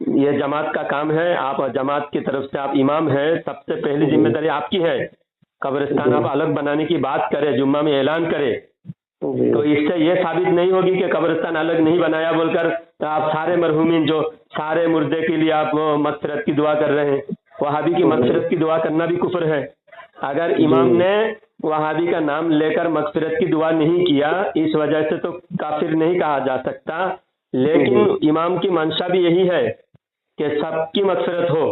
یہ جماعت کا کام ہے، آپ جماعت کی طرف سے آپ امام ہیں، سب سے پہلی ذمہ داری آپ کی ہے۔ قبرستان آپ الگ بنانے کی بات کریں، جمعہ میں اعلان کرے، تو اس سے یہ ثابت نہیں ہوگی کہ قبرستان الگ نہیں بنایا بول کر آپ سارے مرحومین جو سارے مردے کے لیے آپ مغفرت کی دعا کر رہے ہیں۔ وہابی کی مغفرت کی دعا کرنا بھی کفر ہے۔ اگر امام نے وہابی کا نام لے کر مغفرت کی دعا نہیں کیا، اس وجہ سے تو کافر نہیں کہا جا سکتا، لیکن امام کی منشا بھی یہی ہے کہ سب کی مغفرت ہو۔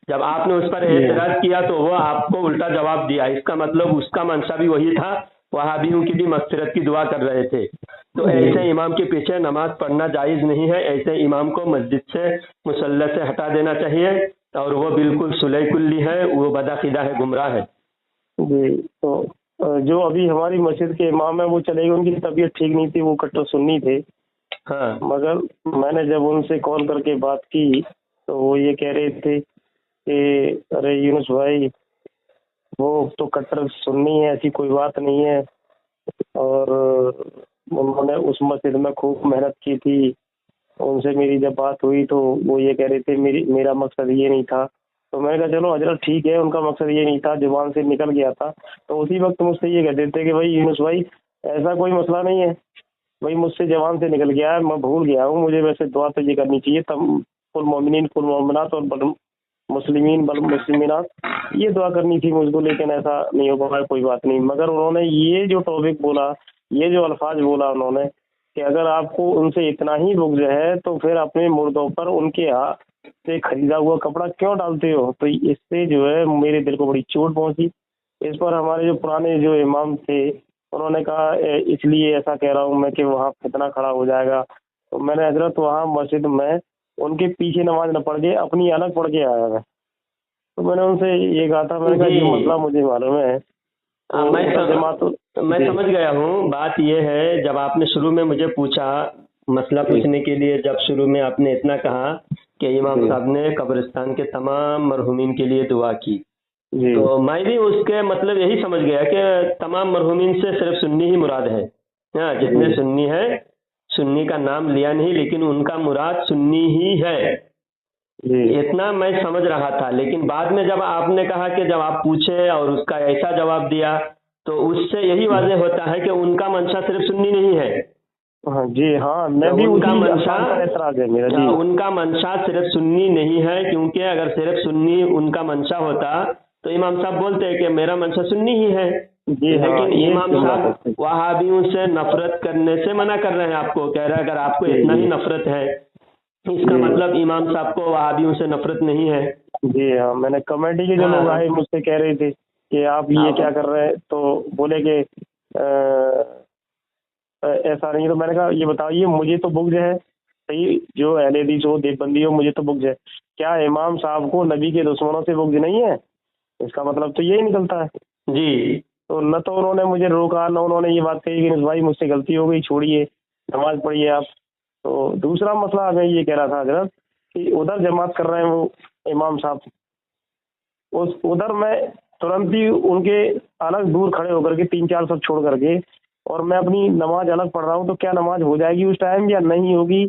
جب آپ نے اس پر اعتراض کیا تو وہ آپ کو الٹا جواب دیا، اس کا مطلب اس کا منشا بھی وہی تھا، وہابیوں کی بھی مغفرت کی دعا کر رہے تھے۔ تو ایسے امام کے پیچھے نماز پڑھنا جائز نہیں ہے، ایسے امام کو مسجد سے مصلی سے ہٹا دینا چاہیے، اور وہ بالکل صلح کلی ہے، وہ بدعقیدہ ہے، گمراہ ہے۔ جی، تو جو ابھی ہماری مسجد کے امام ہیں وہ چلے گئے، ان کی طبیعت ٹھیک نہیں تھی، وہ کٹر سنی تھے۔ ہاں، مگر میں نے جب ان سے کال کر کے بات کی تو وہ یہ کہہ رہے تھے کہ ارے یونس بھائی، وہ تو کٹر سنی ہے، ایسی کوئی بات نہیں ہے، اور انہوں نے اس مسجد میں خوب محنت کی تھی۔ ان سے میری جب بات ہوئی تو وہ یہ کہہ رہے تھے میرا مقصد یہ نہیں تھا۔ تو میں نے کہا چلو حضرت ٹھیک ہے، ان کا مقصد یہ نہیں تھا، زبان سے نکل گیا تھا۔ تو اسی وقت مجھ سے یہ کہہ دیتے کہ بھائی یونس بھائی، ایسا کوئی مسئلہ نہیں ہے بھائی، مجھ سے زبان سے نکل گیا ہے، میں بھول گیا ہوں، مجھے ویسے دعا تو یہ کرنی چاہیے، تب کل مومنین کل مومنات اور بل مسلمین بل مسلمینات، یہ دعا کرنی تھی مجھ کو، لیکن ایسا نہیں ہو پایا، کوئی بات نہیں۔ مگر انہوں نے یہ جو ٹاپک بولا، یہ جو الفاظ بولا انہوں نے کہ اگر آپ کو ان سے اتنا ہی بغض ہے تو پھر اپنے مردوں پر ان کے ہاتھ سے خریدا ہوا کپڑا کیوں ڈالتے ہو؟ تو اس سے جو ہے میرے دل کو بڑی چوٹ پہنچی۔ اس پر ہمارے جو پرانے جو امام تھے انہوں نے کہا اس لیے ایسا کہہ رہا ہوں میں کہ وہاں فتنہ کھڑا ہو جائے گا۔ تو میں نے حضرت وہاں مسجد میں ان کے پیچھے نماز نہ پڑھ کے اپنی الگ پڑھ کے آیا میں۔ تو میں نے ان سے یہ کہا تھا، میں نے کہا یہ مسئلہ مجھے معلوم ہے۔ میں سمجھ گیا ہوں۔ بات یہ ہے، جب آپ نے شروع میں مجھے پوچھا مسئلہ پوچھنے کے لیے، جب شروع میں آپ نے اتنا کہا کہ امام صاحب نے قبرستان کے تمام مرحومین کے لیے دعا کی، تو میں بھی اس کے مطلب یہی سمجھ گیا کہ تمام مرحومین سے صرف سنی ہی مراد ہے۔ ہاں، جتنے سنی ہے، سنی کا نام لیا نہیں، لیکن ان کا مراد سنی ہی ہے، اتنا میں سمجھ رہا تھا۔ لیکن بعد میں جب آپ نے کہا کہ جب آپ پوچھے اور اس کا ایسا جواب دیا، تو اس سے یہی واضح ہوتا ہے کہ ان کا منشا صرف سنی نہیں ہے۔ جی ہاں، میں بھی ان کا منشا اعتراض ہے میرا۔ جی، ان کا منشا صرف سنی نہیں ہے، کیونکہ اگر صرف سنی ان کا منشا ہوتا تو امام صاحب بولتے کہ میرا منشا سنی ہی ہے۔ لیکن امام صاحب وہابیوں سے نفرت کرنے سے منع کر رہے ہیں، آپ کو کہہ رہے ہیں اگر آپ کو اتنا ہی نفرت ہے، اس کا مطلب امام صاحب کو وہابیوں سے نفرت نہیں ہے۔ جی ہاں، میں نے کمیٹی کے جو لوگ آئے مجھ سے کہہ رہے تھے کہ آپ یہ کیا کر رہے ہیں، تو بولے کہ ایسا نہیں۔ تو میں نے کہا یہ بتائیے، مجھے تو بغض ہے، صحیح، جو اہل حدیث ہو دیوبندی ہو، مجھے تو بغض ہے، کیا امام صاحب کو نبی کے دشمنوں سے بغض نہیں ہے؟ اس کا مطلب تو یہی نکلتا ہے۔ جی، تو نہ تو انہوں نے مجھے روکا، نہ انہوں نے یہ بات کہی کہ بھائی مجھ سے غلطی ہو گئی، چھوڑیے، نماز پڑھیے آپ۔ تو دوسرا مسئلہ میں یہ کہہ رہا تھا حضرت کہ ادھر جماعت کر رہے ہیں وہ امام صاحب، ادھر میں ترنت ہی ان کے الگ دور کھڑے ہو کر کے 3-4 سب چھوڑ کر کے، اور میں اپنی نماز الگ پڑھ رہا ہوں، تو کیا نماز ہو جائے گی اس ٹائم یا نہیں ہوگی؟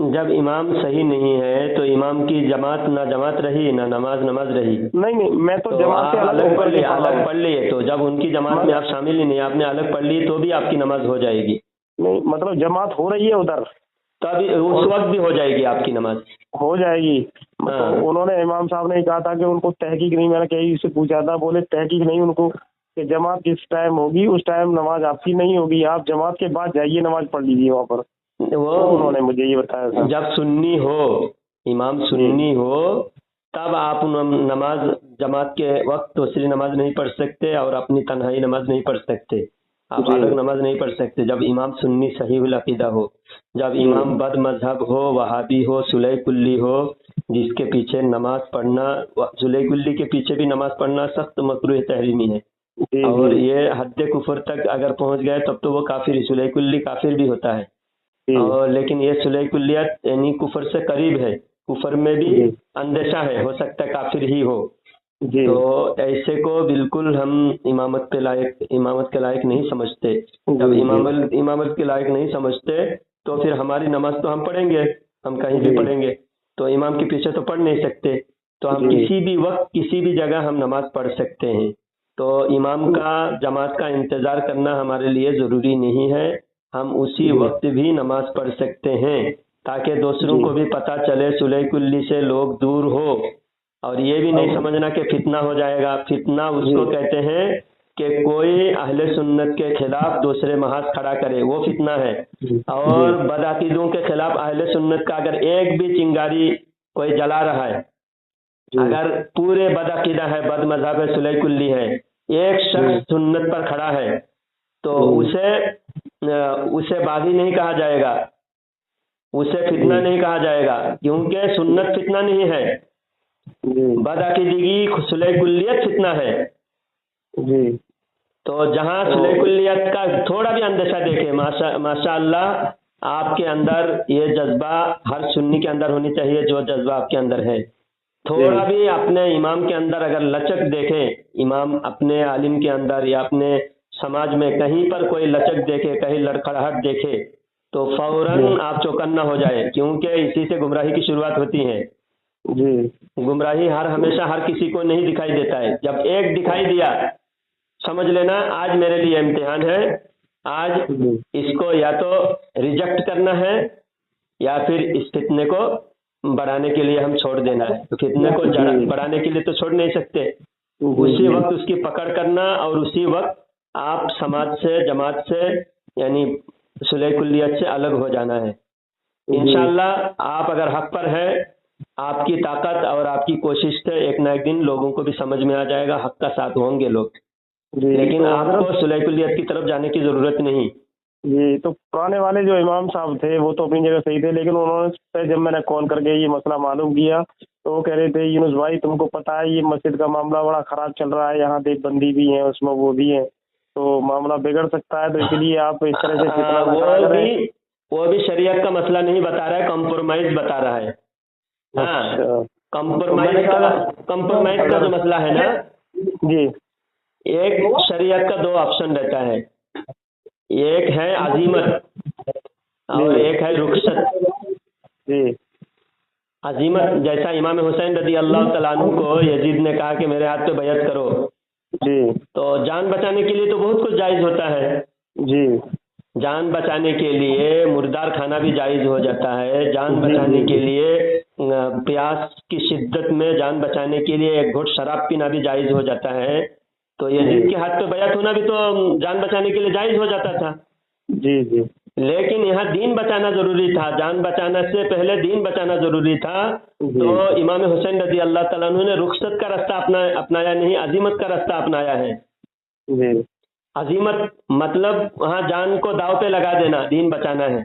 جب امام صحیح نہیں ہے تو امام کی جماعت نہ جماعت رہی نہ نماز رہی۔ نہیں، میں تو جماعت سے الگ پڑھ لیے، تو جب ان کی جماعت میں آپ شامل ہی نہیں، آپ نے الگ پڑھ لی تو بھی آپ کی نماز ہو جائے گی۔ نہیں، مطلب جماعت ہو رہی ہے ادھر، تب اس وقت بھی ہو جائے گی آپ کی نماز، ہو جائے گی۔ مطلب انہوں نے امام صاحب نے کہا تھا کہ ان کو تحقیق نہیں، میں نے کہیں سے پوچھا تھا، بولے تحقیق نہیں ان کو، کہ جماعت کس ٹائم ہوگی اس ٹائم نماز آپ کی نہیں ہوگی، آپ جماعت کے بعد جائیے نماز پڑھ لیجیے وہاں پر۔ وہ انہوں نے مجھے یہ بتایا تھا۔ جب سنی ہو، امام سنی ہو، تب آپ نماز جماعت کے وقت دوسری نماز نہیں پڑھ سکتے اور اپنی تنہائی نماز نہیں پڑھ سکتے، آپ الگ نماز نہیں پڑھ سکتے جب امام سنی صحیح العقیدہ ہو۔ جب امام بد مذہب ہو، وہابی ہو، صلح کلی ہو، جس کے پیچھے نماز پڑھنا، صلح کلی کے پیچھے بھی نماز پڑھنا سخت مکروہ تحریمی ہے، اور یہ حد کفر تک اگر پہنچ گئے تب تو وہ کافر، صلح کلی کافر بھی ہوتا ہے، اور لیکن یہ صلح کلیت یعنی کفر سے قریب ہے، کفر میں بھی اندیشہ ہے، ہو سکتا ہے کافر ہی ہو۔ تو ایسے کو بالکل ہم امامت کے لائق نہیں سمجھتے۔ جب امامت کے لائق نہیں سمجھتے تو پھر ہماری نماز تو ہم پڑھیں گے، ہم کہیں بھی پڑھیں گے، تو امام کے پیچھے تو پڑھ نہیں سکتے، تو ہم کسی بھی وقت کسی بھی جگہ ہم نماز پڑھ سکتے ہیں۔ تو امام کا جماعت کا انتظار کرنا ہمارے لیے ضروری نہیں ہے، ہم اسی وقت بھی نماز پڑھ سکتے ہیں تاکہ دوسروں کو بھی پتہ چلے، صلح کلی سے لوگ دور ہو۔ اور یہ بھی نہیں سمجھنا کہ فتنہ ہو جائے گا، فتنہ اس کو کہتے ہیں کہ کوئی اہل سنت کے خلاف دوسرے محاذ کھڑا کرے، وہ فتنہ ہے۔ اور بدعقیدوں کے خلاف اہل سنت کا اگر ایک بھی چنگاری کوئی جلا رہا ہے، اگر پورے بدعقیدہ ہے، بد مذہب ہے، صلح کلی ہے، ایک شخص سنت پر کھڑا ہے تو اسے باغی نہیں کہا جائے گا، اسے فتنہ نہیں کہا جائے گا، کیونکہ سنت فتنہ نہیں ہے، بدعقیدگی صلح کلیت فتنہ ہے۔ تو جہاں صلح کلیت کا تھوڑا بھی اندیشہ دیکھیں، ماشاء اللہ آپ کے اندر یہ جذبہ ہر سنی کے اندر ہونی چاہیے، جو جذبہ آپ کے اندر ہے، تھوڑا بھی اپنے امام کے اندر اگر لچک دیکھیں، امام اپنے عالم کے اندر یا اپنے سماج میں کہیں پر کوئی لچک دیکھے، کہیں لڑکھڑاہٹ دیکھے تو فوراً آپ چوکنا ہو جائے، کیونکہ اسی سے گمراہی کی شروعات ہوتی ہے۔ گمراہی ہمیشہ ہر کسی کو نہیں دکھائی دیتا ہے، جب ایک دکھائی دیا سمجھ لینا آج میرے لیے امتحان ہے، آج اس کو یا تو ریجیکٹ کرنا ہے یا پھر اس فتنے کو بڑھانے کے لیے ہم چھوڑ دینا ہے۔ تو فتنے کو بڑھانے کے لیے تو چھوڑ نہیں سکتے، اسی وقت اس کی پکڑ کرنا اور اسی وقت آپ سماج سے، جماعت سے، یعنی صلح کلیت سے الگ ہو جانا ہے۔ انشاءاللہ آپ اگر حق پر ہے، آپ کی طاقت اور آپ کی کوشش سے ایک نہ ایک دن لوگوں کو بھی سمجھ میں آ جائے گا، حق کا ساتھ ہوں گے لوگ، لیکن آپ کو صلح کلیت کی طرف جانے کی ضرورت نہیں۔ جی، تو پرانے والے جو امام صاحب تھے وہ تو اپنی جگہ صحیح تھے، لیکن انہوں نے جب میں نے کال کر کے یہ مسئلہ معلوم کیا تو وہ کہہ رہے تھے یونس بھائی تم کو پتہ ہے یہ مسجد کا معاملہ بڑا خراب چل رہا ہے، یہاں دیکھ بندی بھی ہیں، اس میں وہ بھی ہیں، تو معاملہ بگڑ سکتا ہے، تو اس لیے آپ اس طرح سے وہ بھی شریعت کا مسئلہ نہیں بتا رہا ہے، کمپرومائز بتا رہا ہے۔ ہاں، کمپرومائز کا جو مسئلہ ہے نا، جی، ایک شریعت کا دو آپشن رہتا ہے، ایک ہے عزیمت اور ایک ہے رخصت۔ جی، عزیمت جیسا امام حسین رضی اللہ تعالیٰ عنہ کو یزید نے کہا کہ میرے ہاتھ پہ بیعت کرو، جی، تو جان بچانے کے لیے تو بہت کچھ جائز ہوتا ہے، جی، جان بچانے کے لیے مردار کھانا بھی جائز ہو جاتا ہے، جان بچانے کے لیے پیاس کی شدت میں جان بچانے کے لیے ایک گھٹ شراب پینا بھی جائز ہو جاتا ہے، تو یزید کے ہاتھ پہ بیعت ہونا بھی تو جان بچانے کے لیے جائز ہو جاتا تھا۔ جی، جی، لیکن یہاں دین بچانا ضروری تھا، جان بچانا سے پہلے دین بچانا ضروری تھا، تو امام حسین رضی اللہ تعالیٰ عنہ نے رخصت کا راستہ اپنایا نہیں، عزیمت کا راستہ اپنایا ہے۔ عزیمت مطلب وہاں جان کو داؤ پہ لگا دینا، دین بچانا ہے۔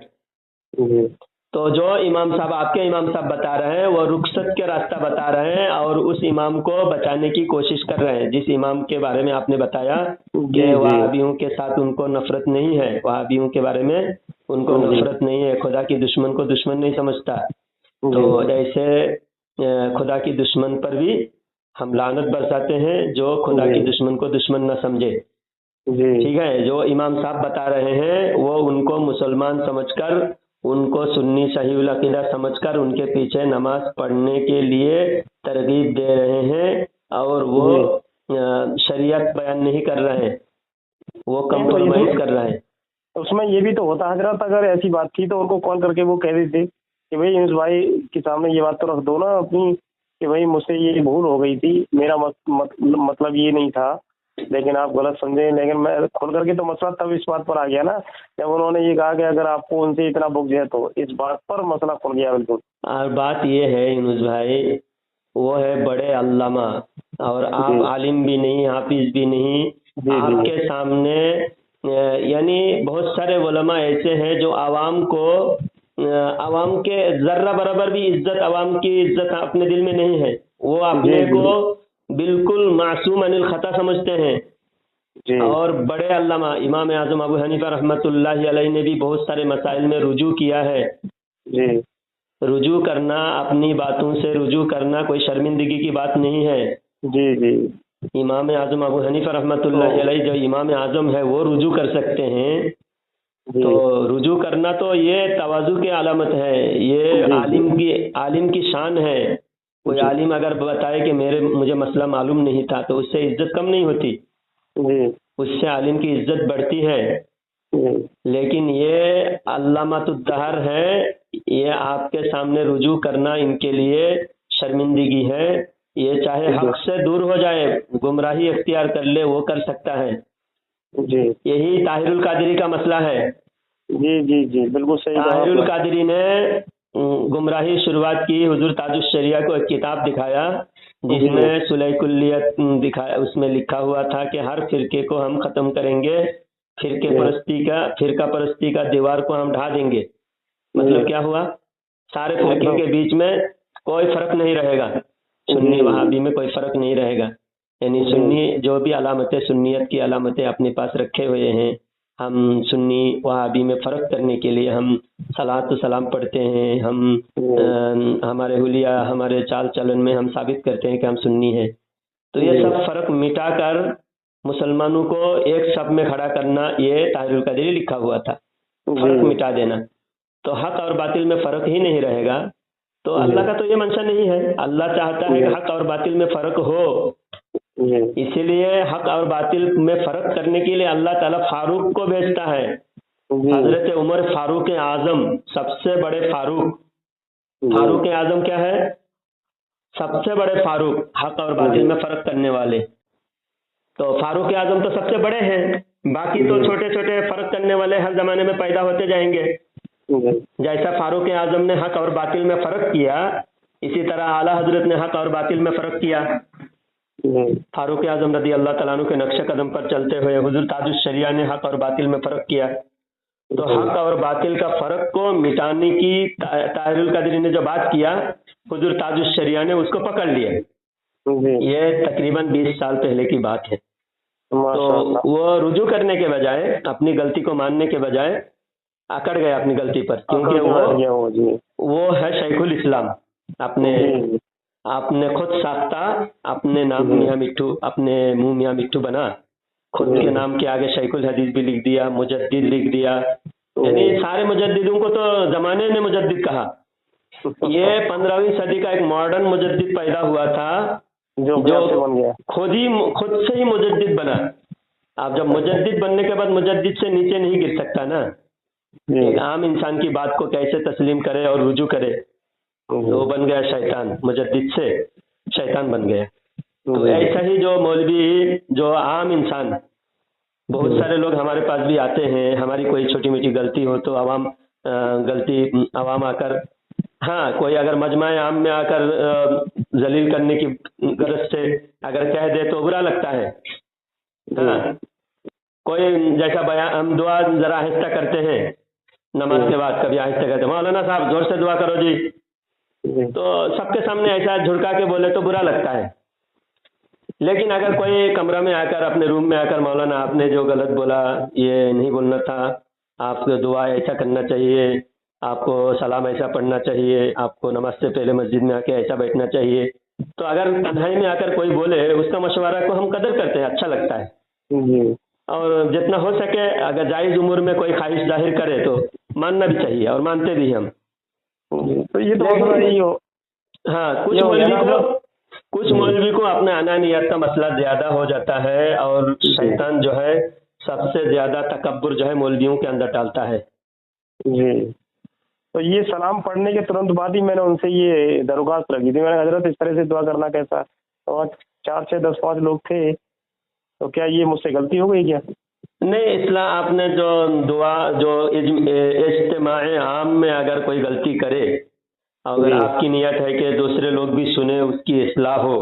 تو جو امام صاحب آپ کے امام صاحب بتا رہے ہیں وہ رخصت کے راستہ بتا رہے ہیں اور اس امام کو بچانے کی کوشش کر رہے ہیں، جس امام کے بارے میں آپ نے بتایا کہ وہابیوں کے ساتھ ان کو نفرت نہیں ہے، وہابیوں کے بارے میں ان کو نفرت نہیں ہے، خدا کی دشمن کو دشمن نہیں سمجھتا، تو ایسے خدا کی دشمن پر بھی ہم لعنت برساتے ہیں جو خدا کی دشمن کو دشمن نہ سمجھے۔ ٹھیک ہے، جو امام صاحب بتا رہے ہیں وہ ان کو مسلمان سمجھ کر، ان کو سنی صحیح العقیدہ سمجھ کر ان کے پیچھے نماز پڑھنے کے لیے ترغیب دے رہے ہیں، اور وہ شریعت بیان نہیں کر رہے ہیں، وہ کمپرومائز کر رہے ہیں۔ اس میں یہ بھی تو ہوتا حضرت، اگر ایسی بات تھی تو ان کو کال کر کے وہ کہہ دیتے کہ بھائی یونس بھائی کے سامنے یہ بات تو رکھ دو نا اپنی کہ بھائی مجھ سے یہ بھول ہو گئی تھی، میرا مطلب یہ نہیں تھا، لیکن آپ غلط سمجھیں۔ لیکن میں کھول کر کے تو مسئلہ تب اس بات پر آ گیا نا جب انہوں نے یہ کہا کہ اگر آپ کو ان سے اتنا بغض ہے تو اس بات پر مسئلہ کھل گیا بالکل۔ اور بات یہ ہے یونس بھائی، وہ ہے بڑے علامہ اور آپ عالم بھی نہیں، حافظ بھی نہیں، آپ کے سامنے یعنی بہت سارے علماء ایسے ہیں جو عوام کے ذرہ برابر بھی عزت، عوام کی عزت اپنے دل میں نہیں ہے، وہ اپنے کو بالکل معصوم عن الخطا سمجھتے ہیں۔ اور بڑے علامہ امام اعظم ابو حنیفہ رحمۃ اللہ علیہ نے بھی بہت سارے مسائل میں رجوع کیا ہے۔ رجوع کرنا، اپنی باتوں سے رجوع کرنا کوئی شرمندگی کی بات نہیں ہے۔ امام اعظم ابو حنیفہ رحمۃ اللہ علیہ جو امام اعظم ہے وہ رجوع کر سکتے ہیں، جی تو رجوع کرنا تو یہ تواضع کی علامت ہے، یہ عالم کی شان ہے. کوئی عالم اگر بتائے کہ مجھے مسئلہ معلوم نہیں تھا تو اس سے عزت کم نہیں ہوتی، جی اس سے عالم کی عزت بڑھتی ہے. جی لیکن یہ علامات الدہر ہے، یہ آپ کے سامنے رجوع کرنا ان کے لیے شرمندگی ہے. یہ چاہے حق سے دور ہو جائے، گمراہی اختیار کر لے، وہ کر سکتا ہے. جی یہی طاہر القادری کا مسئلہ ہے. جی جی جی بالکل صحیح کہا طاہر آپ نے. القادری نے گمراہی شروعات کی. حضور تاج الشریعہ کو ایک کتاب دکھایا جس جی. میں صلح کلیت دکھایا، اس میں لکھا ہوا تھا کہ ہر فرقے کو ہم ختم کریں گے، فرقہ پرستی کا دیوار کو ہم ڈھا دیں گے. مطلب کیا ہوا؟ سارے فرقے کے بیچ میں کوئی فرق نہیں رہے گا، سنی وہابی میں کوئی فرق نہیں رہے گا. یعنی سنی جو بھی علامتیں سنیت کی علامتیں اپنے پاس رکھے ہوئے ہیں، ہم سنی وہابی میں فرق کرنے کے لیے ہم صلاۃ و سلام پڑھتے ہیں، ہم ہمارے حلیہ ہمارے چال چلن میں ہم ثابت کرتے ہیں کہ ہم سنی ہیں. تو یہ سب فرق مٹا کر مسلمانوں کو ایک صف میں کھڑا کرنا، یہ طاہر القادری لکھا ہوا تھا. فرق مٹا دینا، تو حق اور باطل میں فرق ہی نہیں رہے گا. تو اللہ کا تو یہ منشا نہیں ہے. اللہ چاہتا ہے کہ حق اور باطل میں فرق ہو. اسی لیے حق اور باطل میں فرق کرنے کے لیے اللہ تعالیٰ فاروق کو بھیجتا ہے. حضرت عمر فاروق اعظم، سب سے بڑے فاروق اعظم کیا ہے؟ سب سے بڑے فاروق، حق اور باطل میں فرق کرنے والے. تو فاروق اعظم تو سب سے بڑے ہیں، باقی تو چھوٹے چھوٹے فرق کرنے والے ہر زمانے میں پیدا ہوتے جائیں گے. جیسا فاروق اعظم نے حق اور باطل میں فرق کیا، اسی طرح اعلیٰ حضرت نے حق اور باطل میں فرق کیا. فاروق اعظم رضی اللہ تعالیٰ عنہ کے نقش قدم پر چلتے ہوئے حضور تاج الشریعہ نے حق اور باطل میں فرق کیا. تو حق اور باطل کا فرق کو مٹانے کی طاہر القادری نے جو بات کیا، حضور تاج الشریعہ نے اس کو پکڑ لیا. یہ تقریباً 20 سال پہلے کی بات ہے. تو وہ رجوع کرنے کے بجائے، اپنی غلطی کو ماننے کے بجائے اکڑ گئے اپنی غلطی پر، کیونکہ وہ ہے شیخ الاسلام. آپ نے خود ساختہ اپنے نام میاں مٹھو، اپنے منہ میاں مٹھو بنا، خود کے نام کے آگے شیخ الحدیث بھی لکھ دیا، مجدد لکھ دیا. یعنی سارے مجددوں کو تو زمانے نے مجدد کہا. یہ 15ویں صدی کا ایک ماڈرن مجدد پیدا ہوا تھا جو خود سے ہی مجدد بنا. آپ جب مجدد بننے کے بعد مجدد سے نیچے نہیں گر سکتا نا. ایک عام انسان کی بات کو کیسے تسلیم کرے اور رجوع کرے. وہ بن گیا شیطان، مجدد سے شیطان بن گیا. تو ایسا ہی جو مولوی، جو عام انسان، بہت سارے لوگ ہمارے پاس بھی آتے ہیں، ہماری کوئی چھوٹی موٹی غلطی ہو تو عوام آ کر، ہاں کوئی اگر مجمع عام میں آ کر ذلیل کرنے کی غرض سے اگر کہہ دے تو برا لگتا ہے. ہاں کوئی جیسا بیان، ہم دعا ذرا آہستہ کرتے ہیں نماز کے بعد، کبھی آہستہ کرتے ہیں، مولانا صاحب زور سے دعا کرو جی، تو سب کے سامنے ایسا جھڑکا کے بولے تو برا لگتا ہے. لیکن اگر کوئی کمرہ میں آ کر، اپنے روم میں آ کر، مولانا آپ نے جو غلط بولا یہ نہیں بولنا تھا، آپ کو دعا ایسا کرنا چاہیے، آپ کو سلام ایسا پڑھنا چاہیے، آپ کو نماز سے پہلے مسجد میں آ کے ایسا بیٹھنا چاہیے. تو اگر تنہائی میں آ کر کوئی بولے، اس کا مشورہ کو ہم قدر کرتے ہیں، اچھا لگتا ہے. اور جتنا ہو سکے اگر جائز امور میں کوئی خواہش ظاہر کرے تو ماننا بھی چاہیے، اور مانتے بھی ہم. تو یہ تو ہاں کچھ مولوی کو اپنا انانیت کا مسئلہ زیادہ ہو جاتا ہے، اور شیطان جو ہے سب سے زیادہ تکبر جو ہے مولویوں کے اندر ڈالتا ہے. جی. تو یہ سلام پڑھنے کے ترنت بعد ہی میں نے ان سے یہ درخواست رکھی تھی، میں نے حضرت اس طرح سے دعا کرنا کیسا؟ اور 4 6 10 5 لوگ تھے، تو کیا یہ مجھ سے غلطی ہو گئی کیا؟ نہیں، اصلاح آپ نے جو دعا، جو اجتماع عام میں اگر کوئی غلطی کرے، اگر آپ کی نیت ہے کہ دوسرے لوگ بھی سنیں، اس کی اصلاح ہو،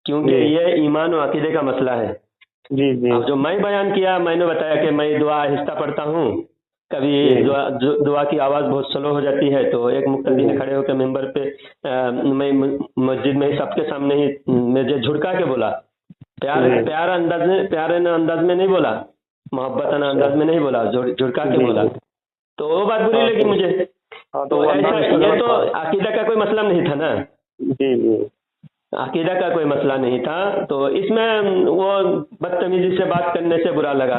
کیونکہ یہ ایمان و عقیدے کا مسئلہ ہے. جی جی. اب جو میں بیان کیا، میں نے بتایا کہ میں دعا آہستہ پڑھتا ہوں، کبھی دعا کی آواز بہت سلو ہو جاتی ہے، تو ایک مقتدی نے کھڑے ہو کے ممبر پہ، میں مسجد میں سب کے سامنے ہی مجھے جھڑکا کے بولا، پیارے انداز میں نہیں بولا، محبتانہ انداز میں نہیں بولا، جھڑکا کے بولا. تو وہ بات بری لگی مجھے. تو ایسا، یہ تو عقیدہ کا کوئی مسئلہ نہیں تھا نا. جی جی. عقیدہ کا کوئی مسئلہ نہیں تھا. تو اس میں وہ بدتمیزی سے بات کرنے سے برا لگا.